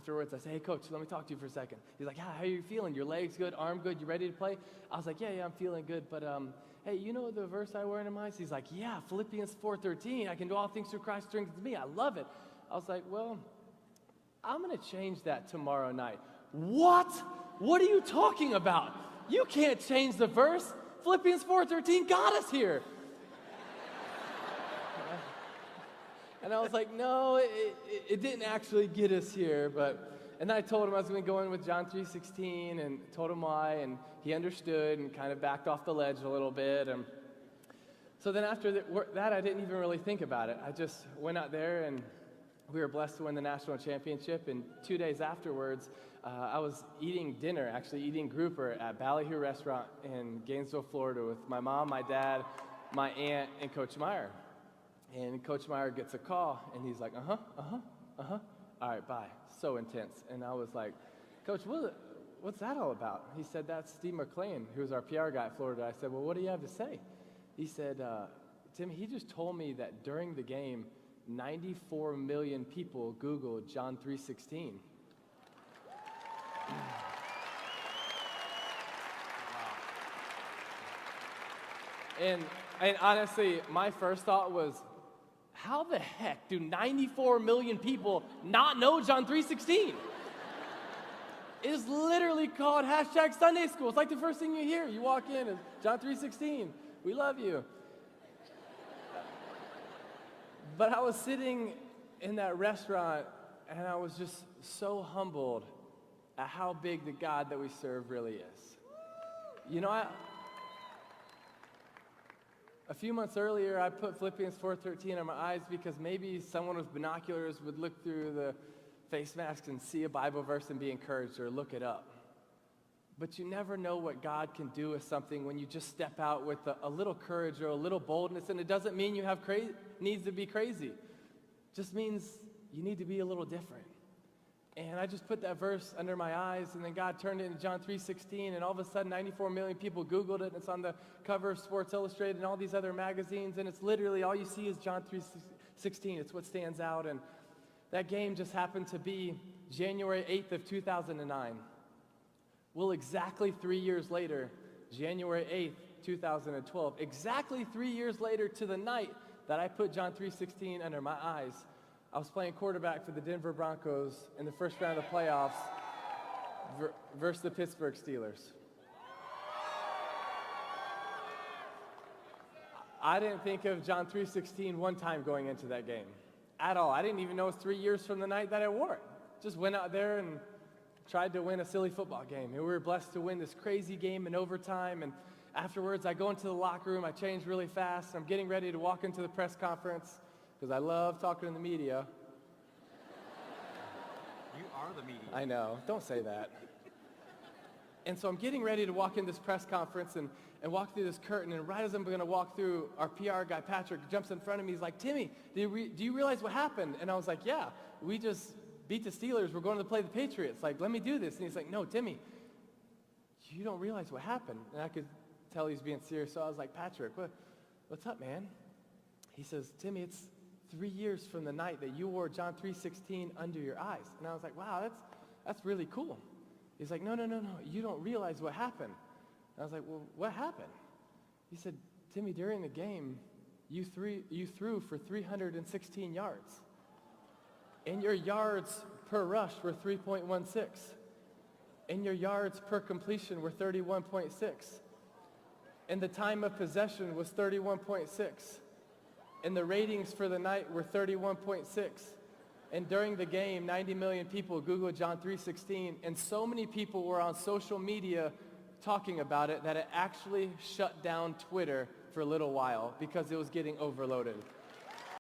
afterwards, I say, hey, coach, let me talk to you for a second. He's like, yeah, how are you feeling? Your legs good, arm good, you ready to play? I was like, yeah, I'm feeling good, but hey, you know the verse I wear in my eyes? He's like, yeah, Philippians 4:13, I can do all things through Christ who strengthens me. I love it. I was like, well, I'm going to change that tomorrow night. What? What are you talking about? You can't change the verse. Philippians 4:13 got us here. And I was like, no, it didn't actually get us here. And then I told him I was going to go in with John 3:16 and told him why, and he understood and kind of backed off the ledge a little bit. And so then after that, I didn't even really think about it. I just went out there, and we were blessed to win the national championship. And 2 days afterwards, I was eating grouper at Ballyhoo Restaurant in Gainesville, Florida with my mom, my dad, my aunt, and Coach Meyer. And Coach Meyer gets a call, and he's like, all right, bye. So intense. And I was like, Coach, what's that all about? He said, that's Steve McClain, who's our PR guy at Florida. I said, well, what do you have to say? He said, Tim, he just told me that during the game, 94 million people Googled John 3:16. And honestly, my first thought was, how the heck do 94 million people not know John 3:16? It is literally called #Sunday School. It's like the first thing you hear. You walk in and John 3:16, we love you. But I was sitting in that restaurant, and I was just so humbled at how big the God that we serve really is. You know, a few months earlier, I put Philippians 4:13 on my eyes because maybe someone with binoculars would look through the face mask and see a Bible verse and be encouraged or look it up. But you never know what God can do with something when you just step out with a little courage or a little boldness, and it doesn't mean you have needs to be crazy. It just means you need to be a little different. And I just put that verse under my eyes, and then God turned it into John 3:16, and all of a sudden 94 million people Googled it, and it's on the cover of Sports Illustrated and all these other magazines, and it's literally all you see is John 3:16. It's what stands out, and that game just happened to be January 8th of 2009. Well, exactly 3 years later, January 8th, 2012, exactly 3 years later to the night that I put John 3:16 under my eyes, I was playing quarterback for the Denver Broncos in the first round of the playoffs versus the Pittsburgh Steelers. I didn't think of John 3:16 one time going into that game at all. I didn't even know it was 3 years from the night that I wore it. Just went out there and tried to win a silly football game. And we were blessed to win this crazy game in overtime. And afterwards, I go into the locker room. I change really fast. I'm getting ready to walk into the press conference because I love talking to the media. You are the media. I know. Don't say that. And so I'm getting ready to walk in this press conference and walk through this curtain. And right as I'm going to walk through, our PR guy, Patrick, jumps in front of me. He's like, Timmy, do you realize what happened? And I was like, yeah, we just beat the Steelers. We're going to play the Patriots. Like, let me do this. And he's like, no, Timmy, you don't realize what happened. And I could tell he's being serious. So I was like, Patrick, what's up, man? He says, Timmy, it's 3 years from the night that you wore John 3:16 under your eyes. And I was like, wow, that's really cool. He's like, no, you don't realize what happened. And I was like, well, what happened? He said, Timmy, during the game, you threw for 316 yards. And your yards per rush were 3.16. And your yards per completion were 31.6. And the time of possession was 31.6. And the ratings for the night were 31.6. And during the game, 90 million people Googled John 3:16, and so many people were on social media talking about it that it actually shut down Twitter for a little while because it was getting overloaded.